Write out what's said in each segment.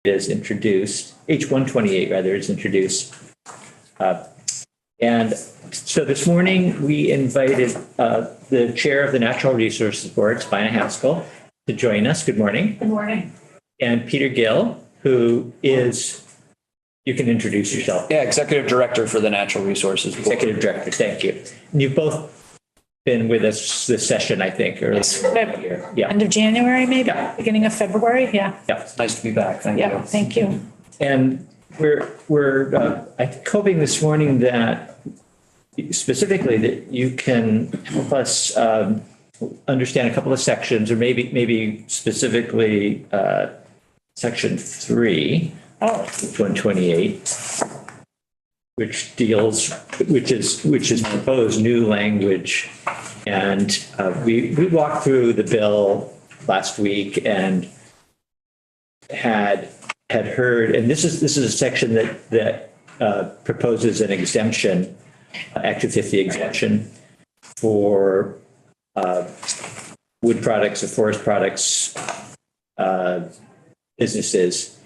is introduced, H128 rather is introduced. And so this morning we invited the chair of the Natural Resources Board, Spina Haskell, to join us. Good morning. Good morning. And Peter Gill, who is, you can introduce yourself. Yeah, Executive Director for the Natural Resources Board. Executive Director, thank you. And you've both been with us this session, I think, or yeah. End of January, maybe? Yeah. Beginning of February? Yeah. Yeah. It's nice to be back. Thank Yeah, you. thank you. And we're I think hoping this morning that specifically that you can help us understand a couple of sections, or maybe specifically section 3, Oh, 128, which is proposed new language. And we walked through the bill last week and had heard, and this is a section that proposes an exemption, Act 250 exemption for wood products or forest products businesses.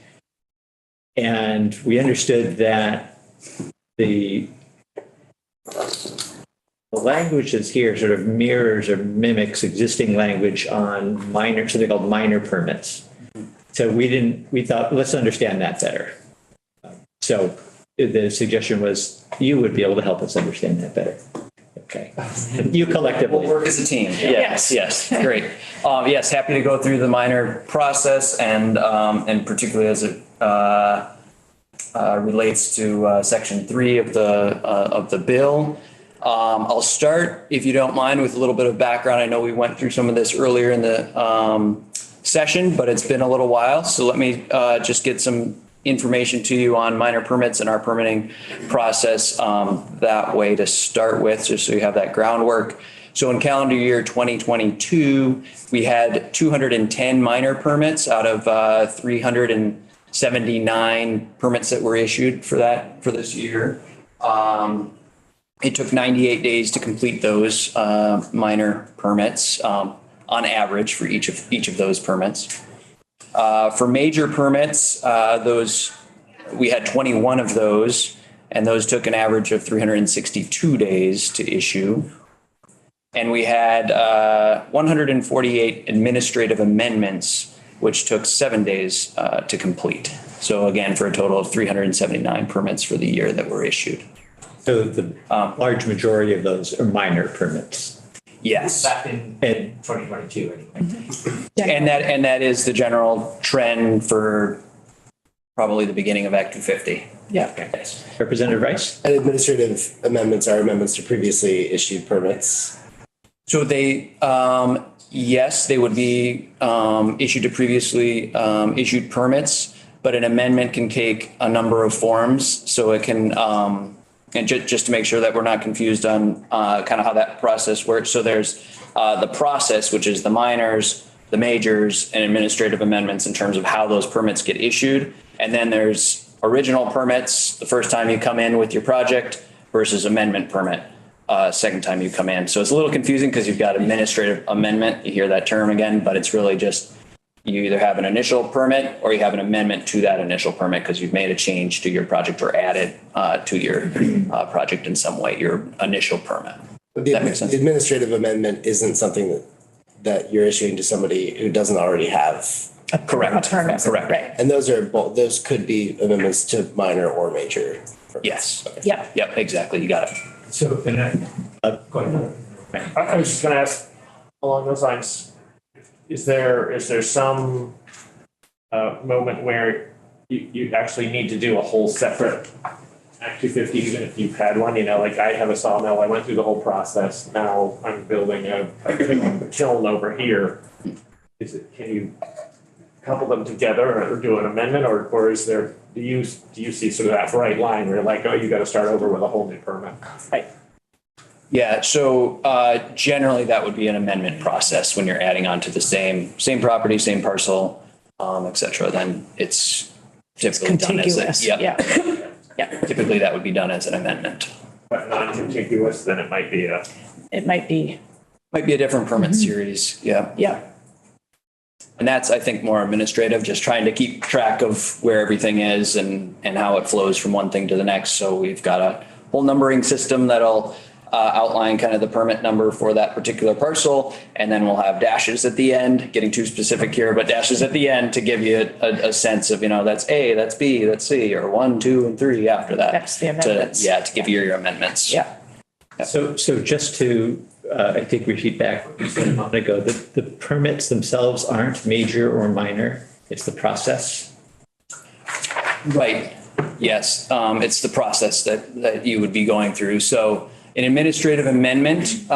And we understood that the language that's here sort of mirrors or mimics existing language on something called minor permits. So we thought, let's understand that better. So the suggestion was you would be able to help us understand that better. Okay. You collectively. We'll work as a team. Yes. Great. Yes, happy to go through the minor process and particularly as it relates to section 3 of the bill. I'll start, if you don't mind, with a little bit of background. I know we went through some of this earlier in the session, but it's been a little while. So let me just get some information to you on minor permits and our permitting process that way to start with, just so you have that groundwork. So in calendar year 2022, we had 210 minor permits out of 379 permits that were issued for this year. It took 98 days to complete those minor permits on average for each of those permits. For major permits, we had 21 of those, and those took an average of 362 days to issue. And we had 148 administrative amendments, which took 7 days to complete. So again, for a total of 379 permits for the year that were issued. So the large majority of those are minor permits. Yes. Back in 2022 anyway. And that is the general trend for probably the beginning of Act 250. yeah. Okay. Yes. Representative Rice? And administrative amendments are amendments to previously issued permits. So they, yes, they would be issued to previously issued permits, but an amendment can take a number of forms. So it can, and just to make sure that we're not confused on kind of how that process works. So there's the process, which is the minors, the majors, and administrative amendments in terms of how those permits get issued. And then there's original permits the first time you come in with your project versus amendment permit second time you come in. So it's a little confusing because you've got administrative amendment. You hear that term again, but it's really just you either have an initial permit or you have an amendment to that initial permit because you've made a change to your project or added to your project in some way, your initial permit. That makes sense. The administrative amendment isn't something that you're issuing to somebody who doesn't already have. Correct. A permit. Correct. Right. And those could be amendments to minor or major permits. Yes. Okay. Yeah. Yep, exactly. You got it. So, go ahead. I was just going to ask along those lines, is there some moment where you actually need to do a whole separate Act 250, even if you've had one? You know, like I have a sawmill, I went through the whole process. Now I'm building a kiln over here. Can you couple them together or do an amendment, or is there, do you see sort of that bright line where you're like, oh, you got to start over with a whole new permit? Right. Yeah, so generally that would be an amendment process when you're adding on to the same property, same parcel, et cetera. Then it's typically done as Contiguous. yeah. Yeah. Typically that would be done as an amendment. But non-contiguous, then it might be It might be. Might be a different permit series. Yeah. Yeah. And that's, I think, more administrative, just trying to keep track of where everything is and how it flows from one thing to the next. So we've got a whole numbering system that'll outline kind of the permit number for that particular parcel. And then we'll have dashes at the end, getting too specific here, but dashes at the end to give you a sense of, that's A, that's B, that's C, or 1, 2, and 3 after that. That's the amendments. To give you your amendments. Yeah. So just to, I think repeat back what you said a moment ago, the permits themselves aren't major or minor. It's the process. Right. Yes. It's the process that you would be going through. So an administrative amendment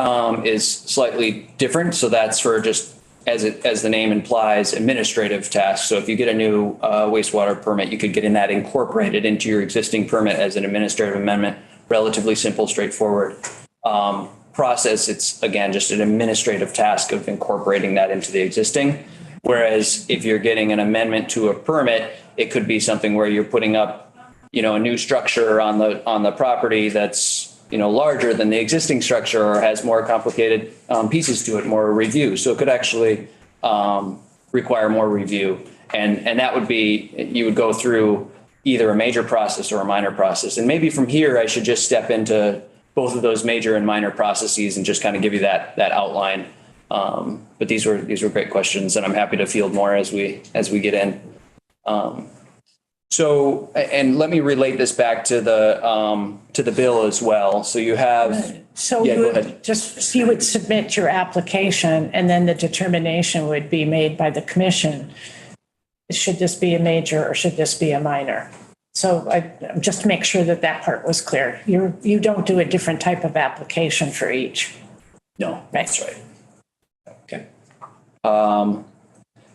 is slightly different. So that's for just, as the name implies, administrative tasks. So if you get a new wastewater permit, you could get that incorporated into your existing permit as an administrative amendment. Relatively simple, straightforward process. It's, again, just an administrative task of incorporating that into the existing. Whereas if you're getting an amendment to a permit, it could be something where you're putting up, a new structure on the property that's, larger than the existing structure or has more complicated pieces to it, more review. So it could actually require more review. And that would be, you would go through either a major process or a minor process. And maybe from here, I should just step into both of those major and minor processes and just kind of give you that outline. But these were great questions, and I'm happy to field more as we get in. So, and let me relate this back to the bill as well. So you have. So Yeah, you go would ahead. you would submit your application and then the determination would be made by the commission. Should this be a major or should this be a minor? So just to make sure that part was clear. You don't do a different type of application for each. No, that's right. Okay.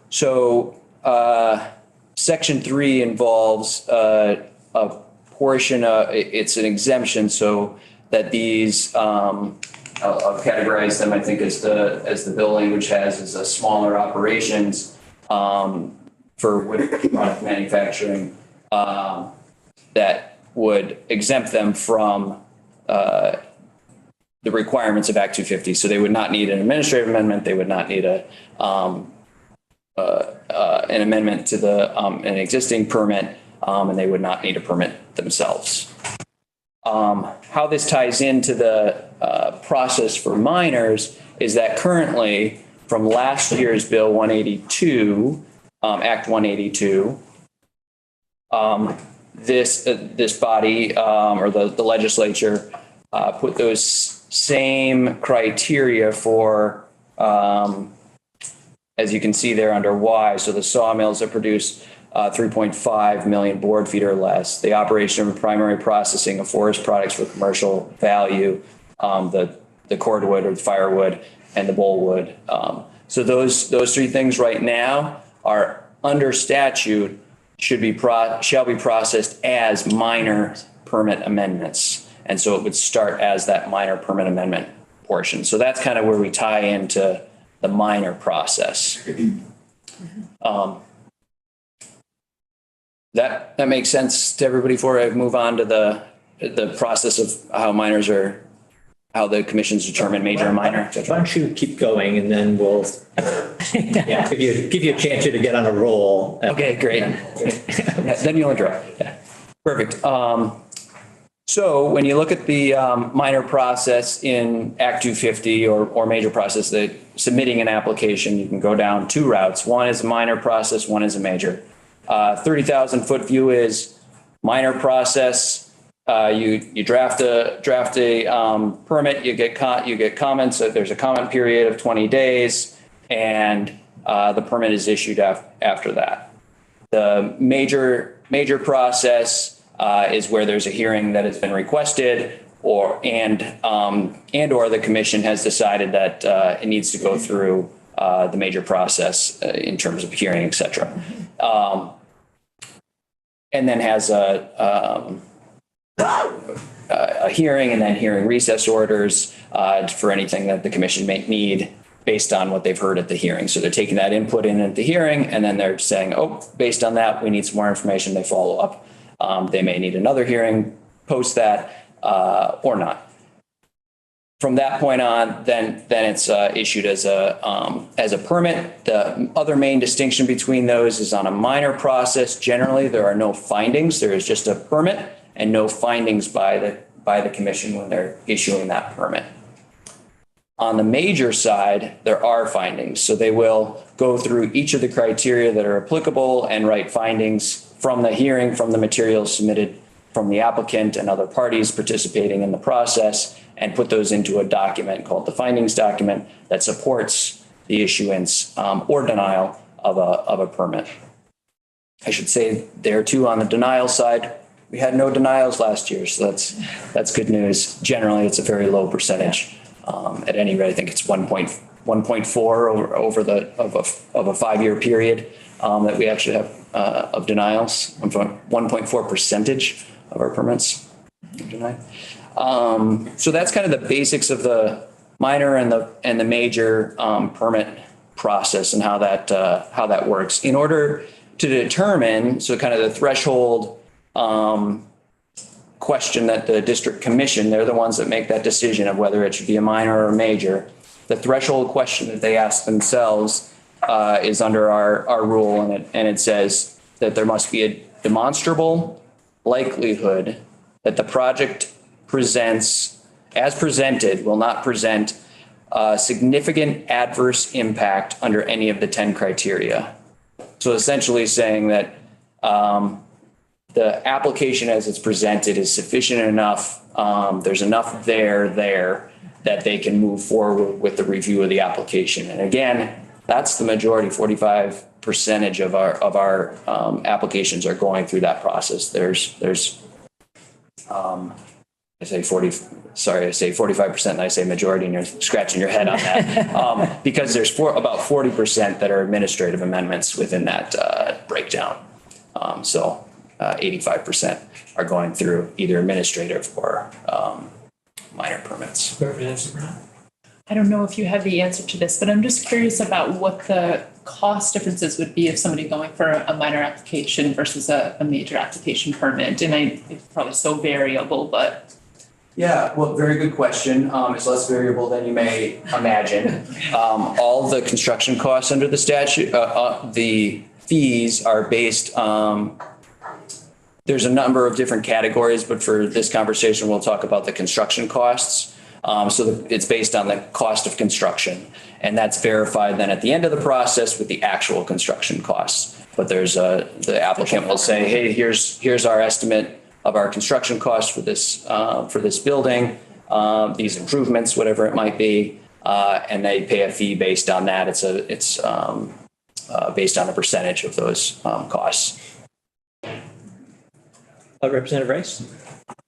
So Section 3 involves a portion it's an exemption so that these, I'll categorize them, I think, as the bill language has, as a smaller operations for wood product manufacturing that would exempt them from the requirements of Act 250. So they would not need an administrative amendment. They would not need an amendment to an existing permit, and they would not need a permit themselves. How this ties into the process for minors is that currently, from last year's Bill 182, Act 182, this body or the legislature put those same criteria for, as you can see there under Y, so the sawmills that produce 3.5 million board feet or less, the operation of primary processing of forest products for commercial value, the cordwood or the firewood, and the bollwood. So those three things right now are under statute shall be processed as minor permit amendments. And so it would start as that minor permit amendment portion. So that's kind of where we tie into the minor process. That makes sense to everybody before I move on to the process of how the commissions determine major and minor. Why don't you keep going and then we'll give you a chance to get on a roll. Okay, great. Then you'll interrupt. Perfect. So when you look at the minor process in Act 250 or major process, that submitting an application, you can go down two routes. One is a minor process, one is a major. 30,000 foot view is minor process. You draft a permit, you get comments. So there's a comment period of 20 days, and the permit is issued after that. The major process is where there's a hearing that has been requested, or the commission has decided that it needs to go through the major process in terms of hearing, et cetera. And then has a hearing and then hearing recess orders for anything that the commission may need based on what they've heard at the hearing. So they're taking that input in at the hearing, and then they're saying, based on that, we need some more information. They follow up. They may need another hearing post that or not. from that point on, then it's issued as a permit. The other main distinction between those is on a minor process. Generally, there are no findings. There is just a permit and no findings by the commission when they're issuing that permit. On the major side, there are findings. So they will go through each of the criteria that are applicable and write findings from the hearing, from the materials submitted from the applicant and other parties participating in the process, and put those into a document called the findings document that supports the issuance or denial of a permit. I should say there too, on the denial side, we had no denials last year, so that's good news. Generally, it's a very low percentage. At any rate, I think it's 1.4 over a 5-year period that we actually have of denials. 1.4% of our permits denied. So that's kind of the basics of the minor and the major permit process and how that works. In order to determine, so kind of the threshold question that the district commission, they're the ones that make that decision of whether it should be a minor or a major. The threshold question that they ask themselves is under our rule, and it says that there must be a demonstrable likelihood that the project presents, as presented, will not present significant adverse impact under any of the 10 criteria. So essentially saying that the application as it's presented is sufficient enough, there's enough there that they can move forward with the review of the application. And again, that's the majority, 45% of our applications are going through that process. There's I say 45% and I say majority and you're scratching your head on that because there's about 40% that are administrative amendments within that breakdown. So 85% are going through either administrative or minor permits. I don't know if you have the answer to this, but I'm just curious about what the cost differences would be of somebody going for a minor application versus a major application permit. And it's probably so variable, but. Yeah, well, very good question. It's less variable than you may imagine. All the construction costs under the statute, the fees are based, there's a number of different categories, but for this conversation, we'll talk about the construction costs. So it's based on the cost of construction, and that's verified then at the end of the process with the actual construction costs. But there's the applicant will say, hey, here's our estimate of our construction costs for this building, these improvements, whatever it might be, and they pay a fee based on that. It's based on a percentage of those costs. Representative Rice?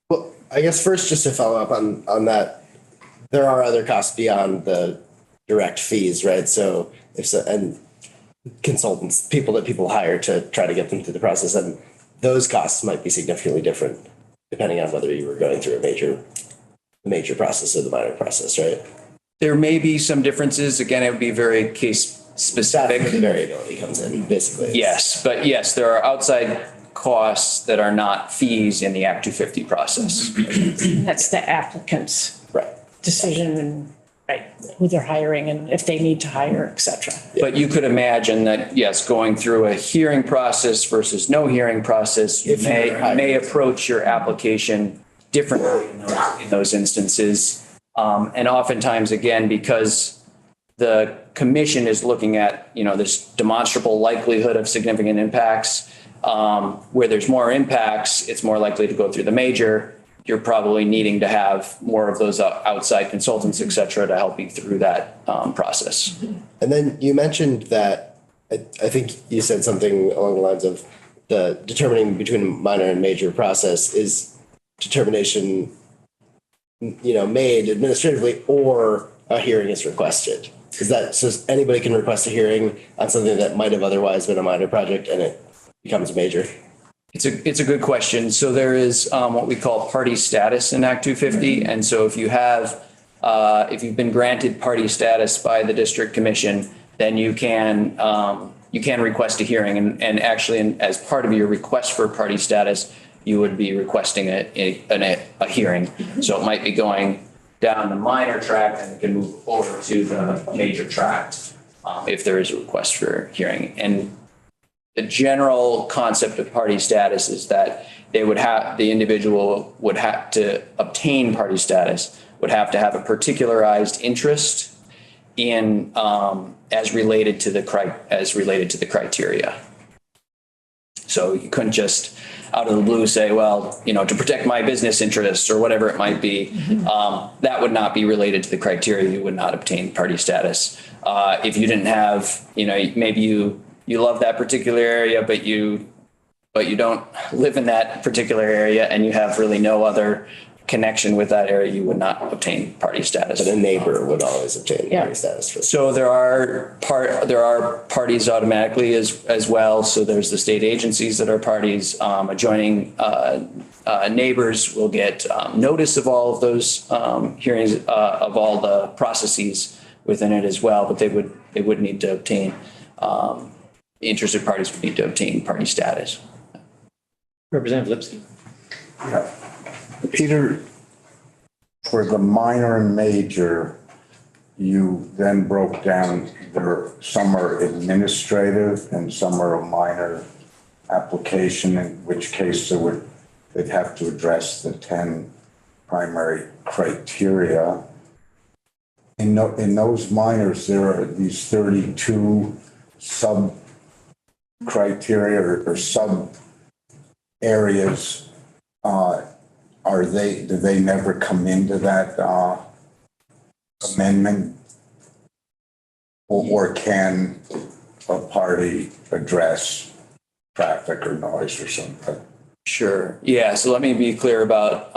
Well, I guess first, just to follow up on that, there are other costs beyond the direct fees, right? So and consultants, people that people hire to try to get them through the process, and those costs might be significantly different depending on whether you were going through a major process or the minor process, right? There may be some differences. Again, it would be very case specific. That's where the variability comes in, basically. Yes, but yes, there are outside costs that are not fees in the Act 250 process. That's the applicant's Right. decision and who they're hiring and if they need to hire, et cetera. But you could imagine that, yes, going through a hearing process versus no hearing process, you may approach your application differently in those instances. And oftentimes, again, because the commission is looking at, this demonstrable likelihood of significant impacts, where there's more impacts, it's more likely to go through the major. You're probably needing to have more of those outside consultants, et cetera, to help you through that process. And then you mentioned that, I think you said something along the lines of the determining between minor and major process is determination, made administratively or a hearing is requested. Is that so anybody can request a hearing on something that might have otherwise been a minor project and it becomes major? It's a good question. So there is what we call party status in Act 250. And so if you've been granted party status by the district commission, then you can request a hearing. And actually, as part of your request for party status, you would be requesting a hearing. So it might be going down the minor tract, and it can move over to the major tract if there is a request for hearing. And the general concept of party status is that the individual would have to obtain party status, would have to have a particularized interest in as related to the criteria. So you couldn't just out of the blue say, well, to protect my business interests or whatever it might be, that would not be related to the criteria. You would not obtain party status. If you didn't have, maybe you love that particular area, but you don't live in that particular area and you have really no other connection with that area, you would not obtain party status. But a neighbor would always obtain Yeah. party status for. So there are parties automatically as well. So there's the state agencies that are parties. Adjoining neighbors will get notice of all of those hearings, of all the processes within it as well. But they would need to obtain, interested parties would need to obtain party status. Representative Lipsky. Yeah. Peter, for the minor and major, you then broke down some are administrative and some are a minor application, in which case they'd have to address the 10 primary criteria. In those minors, there are these 32 sub criteria or sub areas. Do they never come into that amendment? Or can a party address traffic or noise or something? Sure. Yeah. So let me be clear about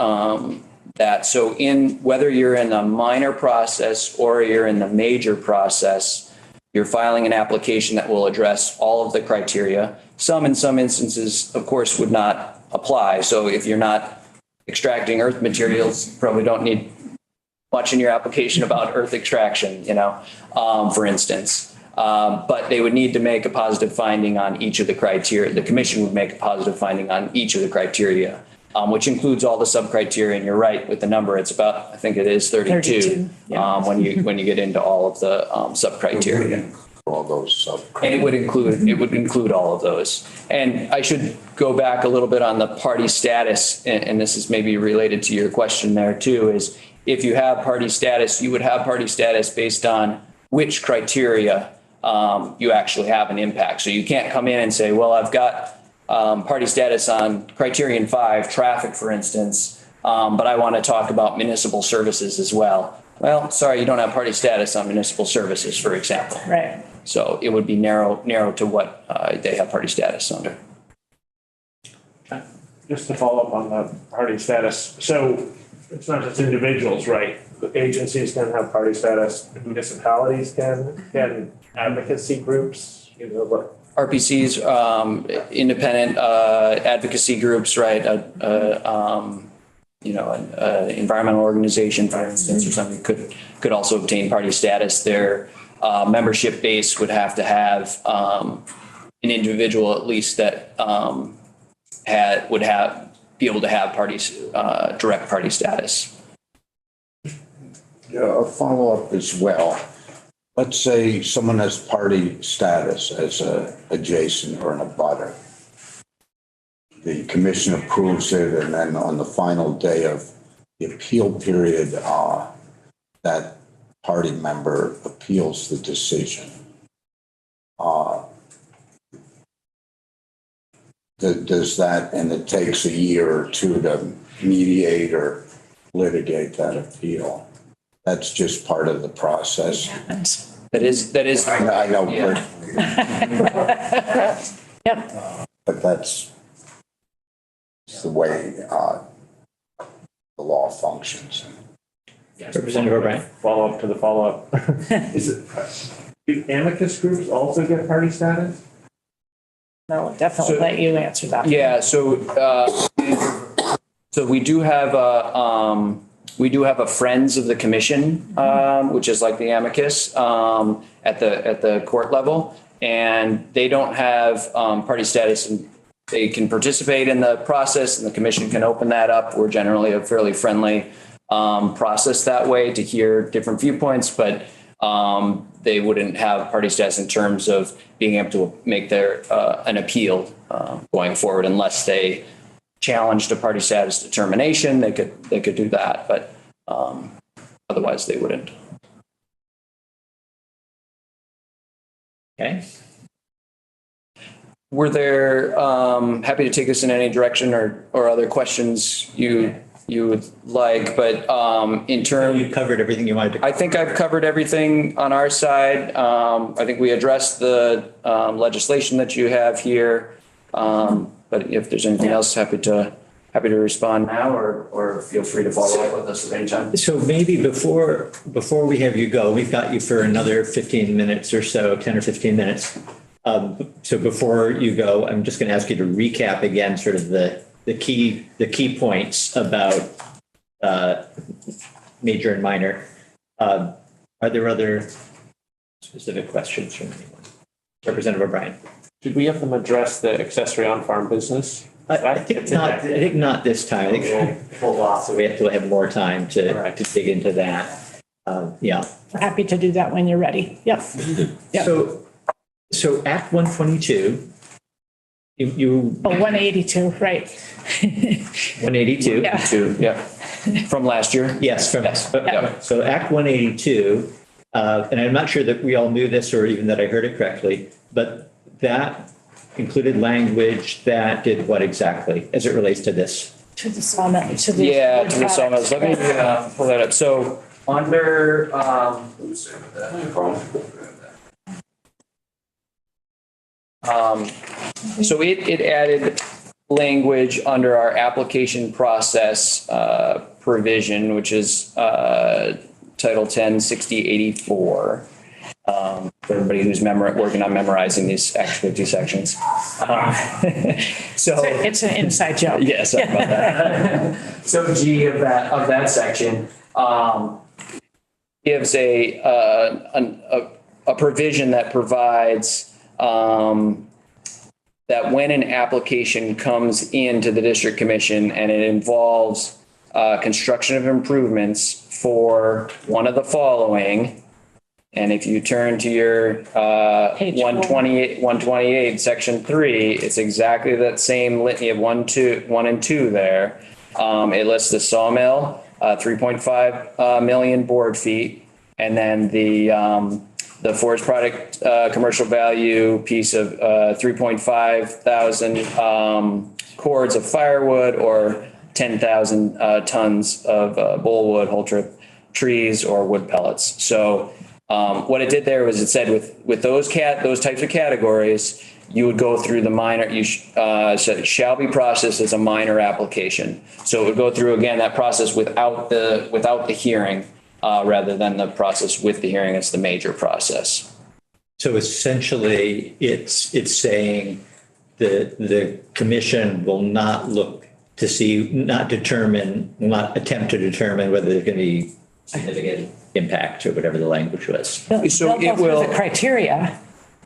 that. So whether you're in the minor process or you're in the major process, you're filing an application that will address all of the criteria. In some instances, of course, would not apply. So if you're not extracting earth materials, you probably don't need much in your application about earth extraction, for instance. But they would need to make a positive finding on each of the criteria. The commission would make a positive finding on each of the criteria, which includes all the sub-criteria. And you're right with the number. It's about, I think it is 32, yeah. when you get into all of the sub-criteria. All those And it would include all of those. And I should go back a little bit on the party status, and this is maybe related to your question there too, is if you have party status, you would have party status based on which criteria you actually have an impact. So you can't come in and say, well, I've got party status on criterion 5, traffic, for instance, but I want to talk about municipal services as well. Well, sorry, you don't have party status on municipal services, for example. Right. So it would be narrow to what they have party status on. Just to follow up on the party status. So it's not just individuals, right? The agencies can have party status, municipalities can advocacy groups, what? RPCs, independent advocacy groups, right? An environmental organization, for instance, or something could also obtain party status. Their membership base would have to have an individual at least that be able to have direct party status. Yeah, a follow-up as well. Let's say someone has party status as a adjacent or an abutter. The commission approves it, and then on the final day of the appeal period, that party member appeals the decision. Does that, and it takes a year or two to mediate or litigate that appeal. That's just part of the process. That is. I know, Yeah. Yep. but that's the way the law functions. Representative O'Brien. Follow up to the follow up. Do amicus groups also get party status? No, definitely So- let you answer that. Yeah, so we do have a Friends of the Commission, which is like the amicus at the court level, and they don't have party status, and they can participate in the process, and the commission can open that up. We're generally a fairly friendly process that way to hear different viewpoints, but they wouldn't have party status in terms of being able to make their an appeal going forward unless they challenged a party status determination. They could do that, but otherwise they wouldn't. Okay. Were there happy to take us in any direction or other questions you would like, but in terms. You covered everything you wanted to. I think I've covered everything on our side. I think we addressed the legislation that you have here. But if there's anything else, happy to respond now or feel free to follow up with us at any time. So maybe before we have you go, we've got you for another 15 minutes or so, 10 or 15 minutes. So before you go, I'm just going to ask you to recap again, sort of the key points about major and minor. Are there other specific questions from anyone? Representative O'Brien. Did we have them address the accessory on-farm business? I think not. I think not this time. I think we'll hold off, so we have to have more time to dig into that. Yeah. Happy to do that when you're ready. Yep. Yep. So Act 122. You 182, right? 182. Yeah. From last year. Yes. Yeah. So Act 182, and I'm not sure that we all knew this or even that I heard it correctly, but that included language that did what exactly as it relates to this? To the sawmill. To the sawmills. Let me pull that up. So under, so it added language under our application process provision, which is Title 10, 6084. For everybody who's working on memorizing these Act 50 sections. So it's an inside joke. Yes. Sorry about that. So G of that section gives a provision that provides that when an application comes into the district commission and it involves construction of improvements for one of the following. And if you turn to your 128, section 3, it's exactly that same litany of 1 and 2 there. It lists the sawmill, 3.5 million board feet, and then the forest product commercial value piece of 3.5 thousand cords of firewood or 10,000 tons of bullwood, whole trip trees, or wood pellets. So what it did there was it said with those types of categories, you would go through the minor, so it shall be processed as a minor application. So it would go through again that process without the hearing, rather than the process with the hearing. It's the major process. So essentially, it's saying the commission will not look to see, not attempt to determine whether there's going to be significant impact or whatever the language was. So it will. The criteria.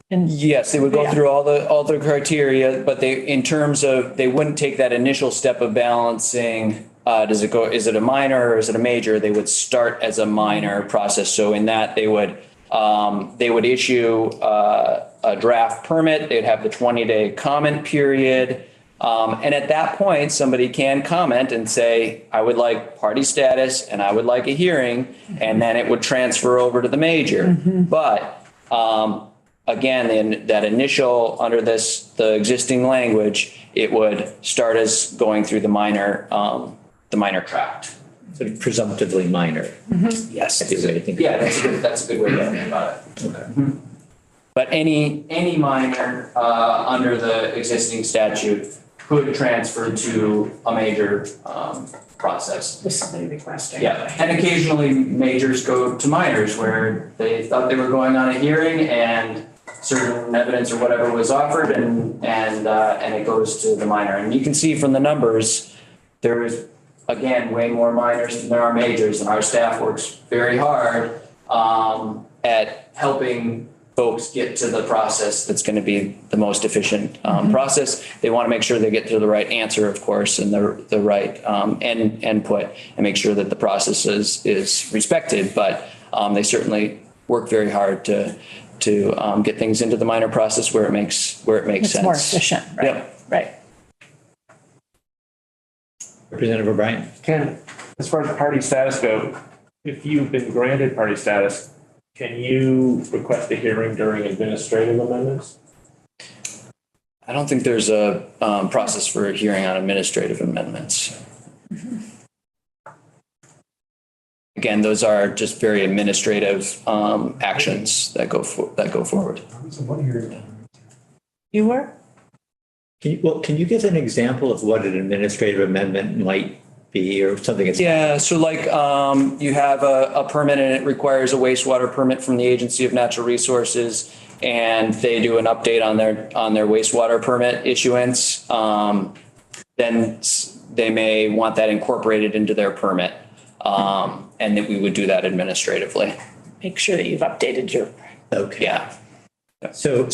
Yes, they would go through all the criteria, but they wouldn't take that initial step of balancing. Is it a minor or is it a major? They would start as a minor process. So in that they would issue a draft permit. They'd have the 20-day comment period. And at that point, somebody can comment and say, I would like party status and I would like a hearing, and then it would transfer over to the major. Mm-hmm. But again, that initial, under the existing language, it would start as going through the minor tract. So presumptively minor. Mm-hmm. Yes. That's a good way to think about it. That's a good way to think about it. Okay. Mm-hmm. But any minor under the existing statute could transfer to a major process. With somebody requesting. Yeah, and occasionally majors go to minors where they thought they were going on a hearing and certain evidence or whatever was offered, and it goes to the minor. And you can see from the numbers, there is again way more minors than there are majors, and our staff works very hard at helping folks get to the process that's going to be the most efficient process. They want to make sure they get to the right answer, of course, and the right input, and make sure that the process is respected. But they certainly work very hard to get things into the minor process where it makes It's sense. more efficient, right? Yep. Right. Representative O'Brien. Ken, as far as party status go, if you've been granted party status, can you request a hearing during administrative amendments? I don't think there's a process for a hearing on administrative amendments. Again, those are just very administrative actions that go forward. You were? Can you give an example of what an administrative amendment might be or something? Yeah, so like you have a permit and it requires a wastewater permit from the Agency of Natural Resources, and they do an update on their wastewater permit issuance. Then they may want that incorporated into their permit, and that we would do that administratively. Make sure that you've updated your. Okay. Yeah. So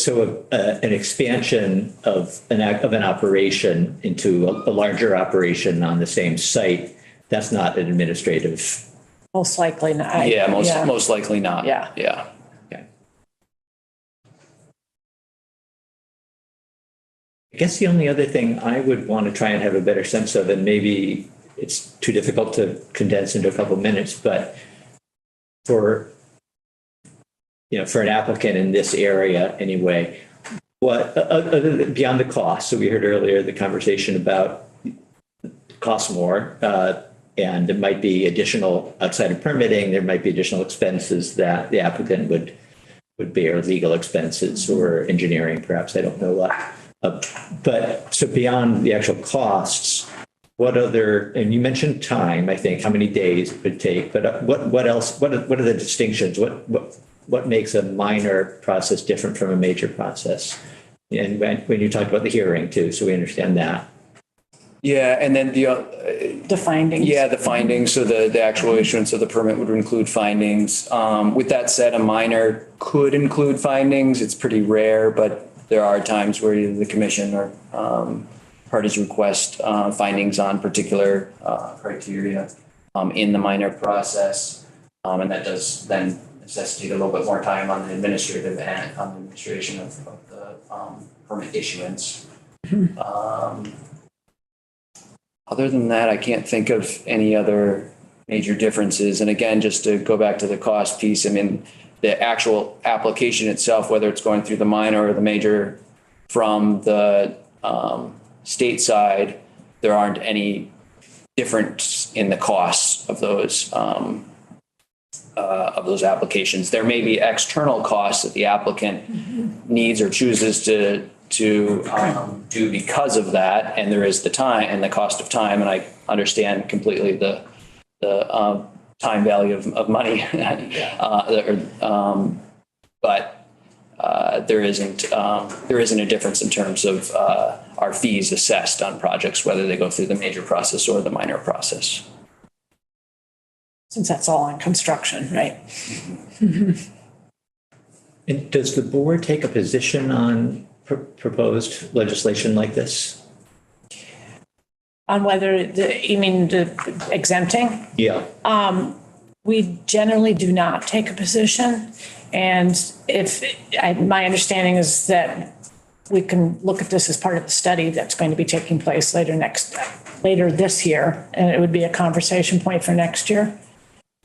an expansion of an operation into a larger operation on the same site, that's not an administrative. Most likely not. Yeah, most likely not. Yeah. Yeah. Okay. I guess the only other thing I would want to try and have a better sense of, and maybe it's too difficult to condense into a couple of minutes, but for an applicant in this area anyway, what, beyond the cost, so we heard earlier the conversation about cost more, and there might be additional, outside of permitting, there might be additional expenses that the applicant would bear, legal expenses or engineering, perhaps, I don't know what. But so beyond the actual costs, what other, and you mentioned time, I think, how many days it would take, but what else, what are the distinctions? What makes a minor process different from a major process? And when you talked about the hearing too, so we understand that. Yeah, and then The findings. Yeah, the findings. So the actual issuance of the permit would include findings. With that said, a minor could include findings. It's pretty rare, but there are times where either the commission or parties request findings on particular criteria in the minor process. And that does then necessitate a little bit more time on the administrative and on the administration of the permit issuance. Other than that, I can't think of any other major differences. And again, just to go back to the cost piece, I mean, the actual application itself, whether it's going through the minor or the major from the state side, there aren't any difference in the costs of those applications. There may be external costs that the applicant needs or chooses to do because of that, and there is the time and the cost of time, and I understand completely the time value of money. But there isn't a difference in terms of our fees assessed on projects, whether they go through the major process or the minor process. Since that's all on construction, right? And does the board take a position on proposed legislation like this? On whether you mean the exempting? Yeah. We generally do not take a position. And my understanding is that we can look at this as part of the study that's going to be taking place later this year. And it would be a conversation point for next year.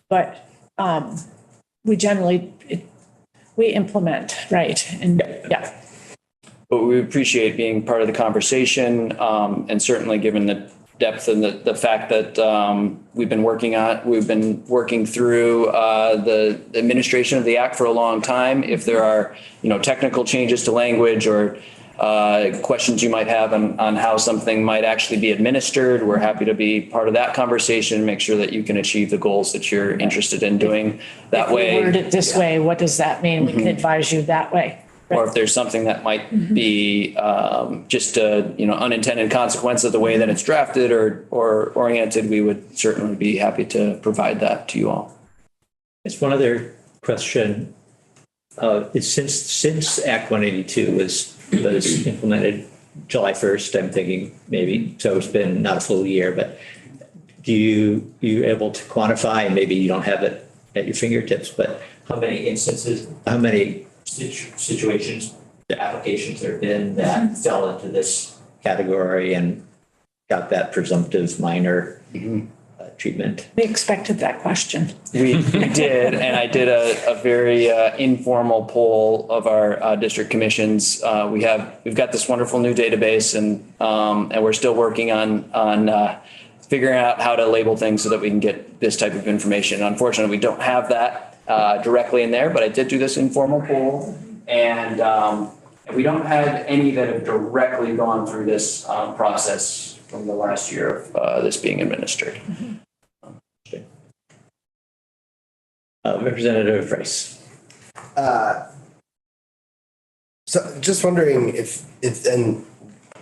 But we generally, we implement, right? And yeah. But we appreciate being part of the conversation, and certainly given the depth and the fact that we've been working through the administration of the act for a long time. If there are, technical changes to language or questions you might have on how something might actually be administered, we're happy to be part of that conversation and make sure that you can achieve the goals that you're interested in doing that way. If we word it this way, what does that mean? We can advise you that way. Or if there's something that might be just a unintended consequence of the way that it's drafted or oriented, we would certainly be happy to provide that to you all. It's one other question. it's since Act 182 was implemented July 1st, I'm thinking maybe, so it's been not a full year, but you able to quantify, and maybe you don't have it at your fingertips, but how many instances, how many situations, the applications there have been that fell into this category and got that presumptive minor treatment? We expected that question. We did, and I did a very informal poll of our district commissions. We've got this wonderful new database, and we're still working on figuring out how to label things so that we can get this type of information. Unfortunately, we don't have that directly in there, but I did do this informal poll, and we don't have any that have directly gone through this process from the last year of this being administered. Representative Rice. So just wondering if, and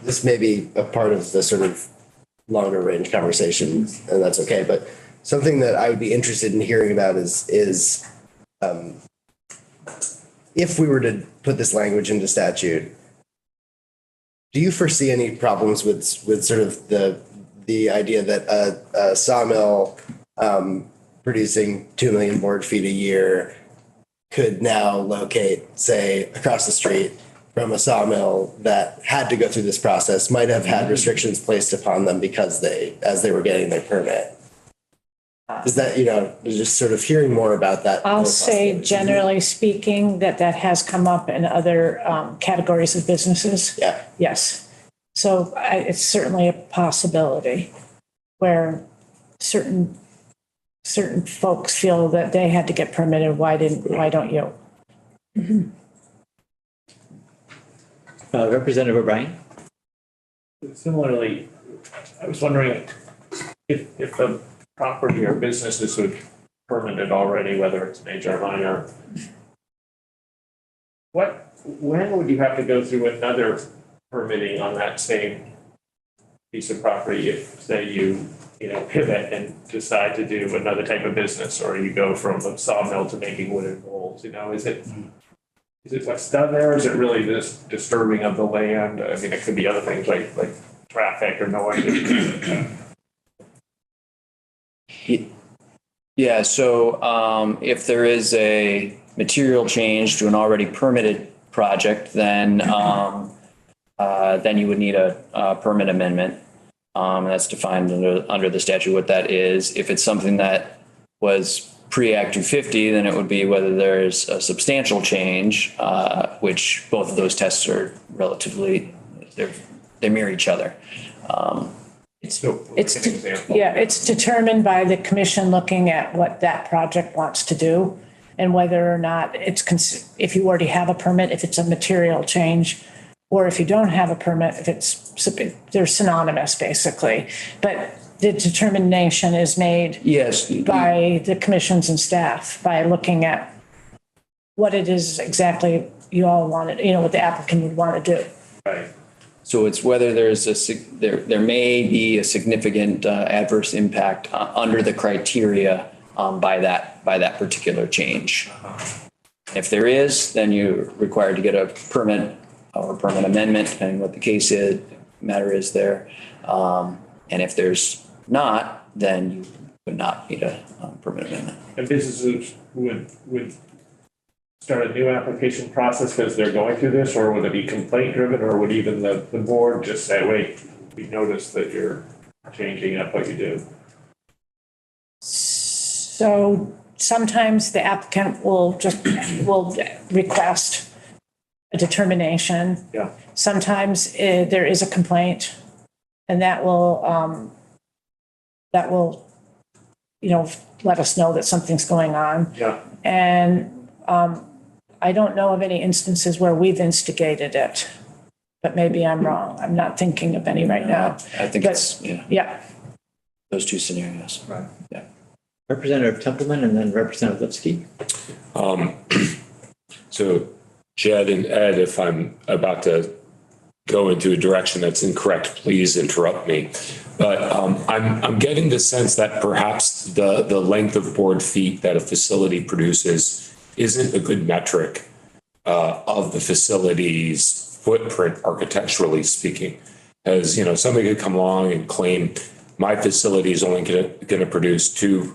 this may be a part of the sort of longer range conversation, and that's okay, but something that I would be interested in hearing about is if we were to put this language into statute, do you foresee any problems with sort of the idea that a sawmill producing 2 million board feet a year could now locate, say, across the street from a sawmill that had to go through this process, might have had restrictions placed upon them because as they were getting their permit? Is that, just sort of hearing more about that? I'll say, generally speaking, that has come up in other categories of businesses. Yeah. Yes. So it's certainly a possibility where certain folks feel that they had to get permitted. Why don't you? Representative O'Brien. Similarly, I was wondering if the property or business is permitted already, whether it's major or minor, when would you have to go through another permitting on that same piece of property if, say, you pivot and decide to do another type of business, or you go from a sawmill to making wooden bowls? Is it what's done there? Is it really this disturbing of the land? I mean, it could be other things like traffic or noise. Yeah, so if there is a material change to an already permitted project, then you would need a permit amendment. That's defined under the statute what that is. If it's something that was pre-Act 250, then it would be whether there's a substantial change, which both of those tests are relatively, they mirror each other. It's determined by the commission looking at what that project wants to do and whether or not if you already have a permit, if it's a material change, or if you don't have a permit, if they're synonymous basically. But the determination is made by the commissions and staff by looking at what it is exactly you all wanted, what the applicant would want to do. Right. So it's whether there may be a significant adverse impact under the criteria by that particular change. If there is, then you're required to get a permit or permit amendment, depending what the matter is there. And if there's not, then you would not need a permit amendment. And businesses would start a new application process because they're going through this, or would it be complaint driven, or would even the board just say, wait, we noticed that you're changing up what you do? So sometimes the applicant will request a determination. Yeah. Sometimes there is a complaint, and that will let us know that something's going on. Yeah. And I don't know of any instances where we've instigated it, but maybe I'm wrong. I'm not thinking of any right now. I think it's those two scenarios. Right. Yeah. Representative Templeman and then Representative Lipsky. So Jed and Ed, if I'm about to go into a direction that's incorrect, please interrupt me. But I'm getting the sense that perhaps the length of board feet that a facility produces isn't a good metric of the facility's footprint architecturally speaking. As, you know, somebody could come along and claim my facility is only going to produce 2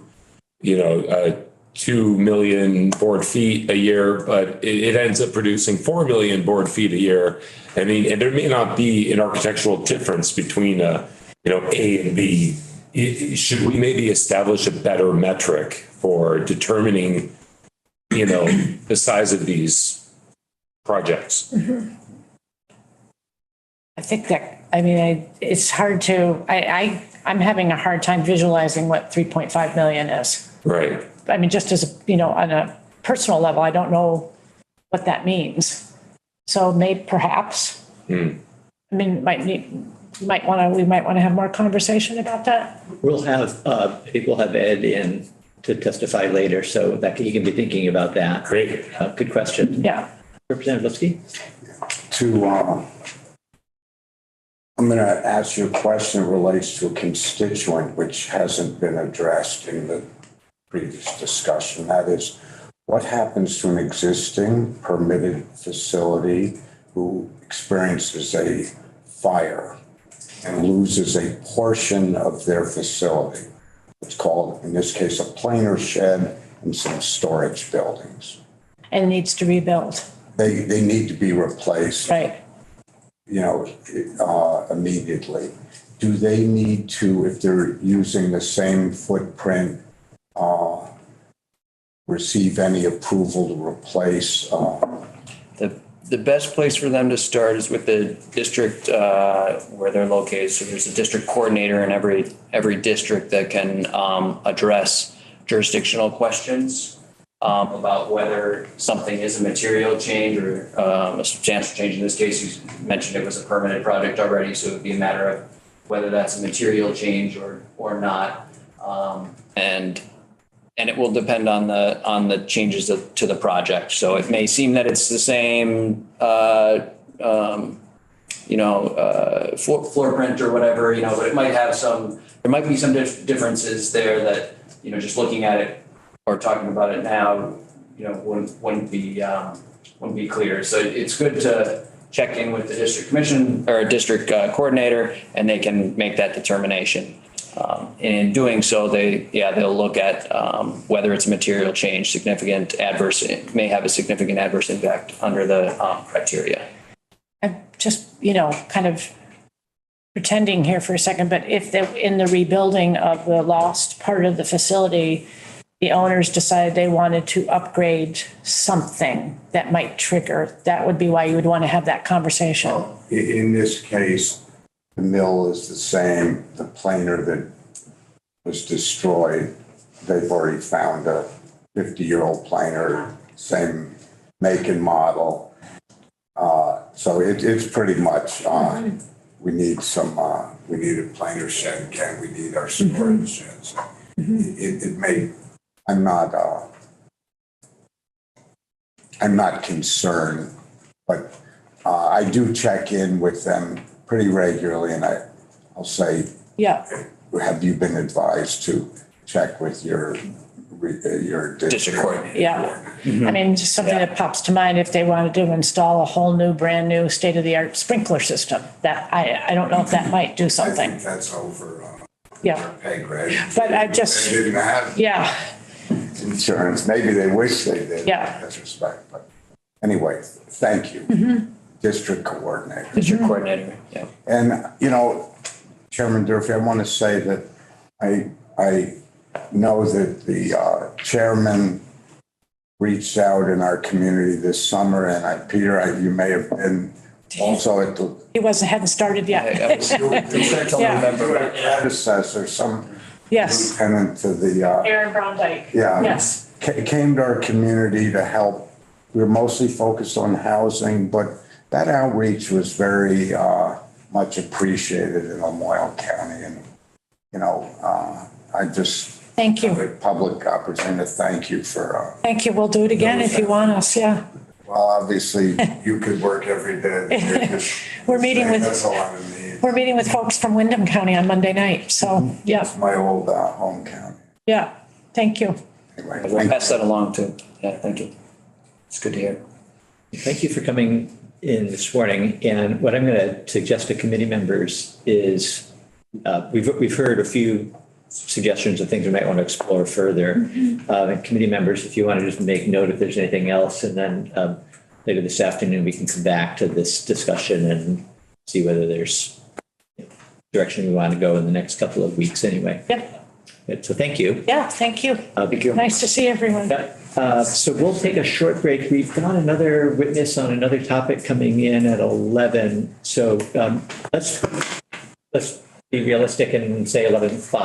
million board feet a year, but it ends up producing 4 million board feet a year. I mean, and there may not be an architectural difference between A and B. Should we maybe establish a better metric for determining, the size of these projects? I think that, it's hard to, I'm having a hard time visualizing what 3.5 million is. Right. Just as, on a personal level, I don't know what that means. So maybe perhaps, we might want to have more conversation about that. We'll have Ed in to testify later, so that you can be thinking about that. Great. Good question. Yeah. Representative Lipsky? I'm going to ask you a question that relates to a constituent which hasn't been addressed in the previous discussion. That is, what happens to an existing permitted facility who experiences a fire and loses a portion of their facility? It's called, in this case, a planer shed and some storage buildings. And needs to rebuild. They need to be replaced. Right. Immediately. Do they need to, if they're using the same footprint, receive any approval to replace? The best place for them to start is with the district where they're located. So there's a district coordinator in every district that can address jurisdictional questions about whether something is a material change or a substantial change. In this case, you mentioned it was a permanent project already, so it would be a matter of whether that's a material change or not. And it will depend on the changes to the project. So it may seem that it's the same, floor print or whatever, but it might have there might be some differences there that, just looking at it or talking about it now, wouldn't be clear. So it's good to check in with the district commission or district coordinator, and they can make that determination. In doing so, they'll look at whether it's a material change, may have a significant adverse impact under the criteria. I'm just, kind of pretending here for a second, but if in the rebuilding of the lost part of the facility, the owners decided they wanted to upgrade something that might trigger, that would be why you would want to have that conversation. In this case, the mill is the same, the planer that was destroyed, they've already found a 50-year-old planer, same make and model. So it's pretty much, we need a planer shed again, we need our storage sheds. I'm not concerned, but I do check in with them pretty regularly, and I'll say, Yeah. have you been advised to check with your district coordinator? Yeah. Just something that pops to mind, if they wanted to install a whole new, brand new state-of-the-art sprinkler system, that I don't know if that might do I something. think that's over Yeah. pay grade. But I just, They didn't have yeah, insurance. Maybe they wish they did. Yeah. In retrospect, but anyway, thank you. District coordinator. District coordinator, yeah. And, Chairman Durfee, I want to say that I know that the chairman reached out in our community this summer, and Peter, you may have been also at the he hadn't started yet. predecessor, some Yes. lieutenant to the, Aaron Brown Dyke. yeah. Yes. Came to our community to help. We were mostly focused on housing, but that outreach was very much appreciated in Lamoille County. And, I just. Thank you. have a public opportunity to thank you for. Thank you. We'll do it again if you want us. Yeah. Well, obviously, you could work every day. We're meeting with- That's a lot of need. We're meeting with folks from Wyndham County on Monday night. So, yeah. It's my old home county. Yeah. Thank you. Anyway, We'll pass that along too. Yeah, thank you. It's good to hear. Thank you for coming in this morning. And what I'm going to suggest to committee members is we've heard a few suggestions of things we might want to explore further. And committee members, if you want to just make note if there's anything else, and then later this afternoon, we can come back to this discussion and see whether there's direction we want to go in the next couple of weeks anyway. Yep. Good. So thank you. Yeah, thank you. Thank you. Nice to see everyone. So we'll take a short break. We've got another witness on another topic coming in at 11. So let's be realistic and say 11:05.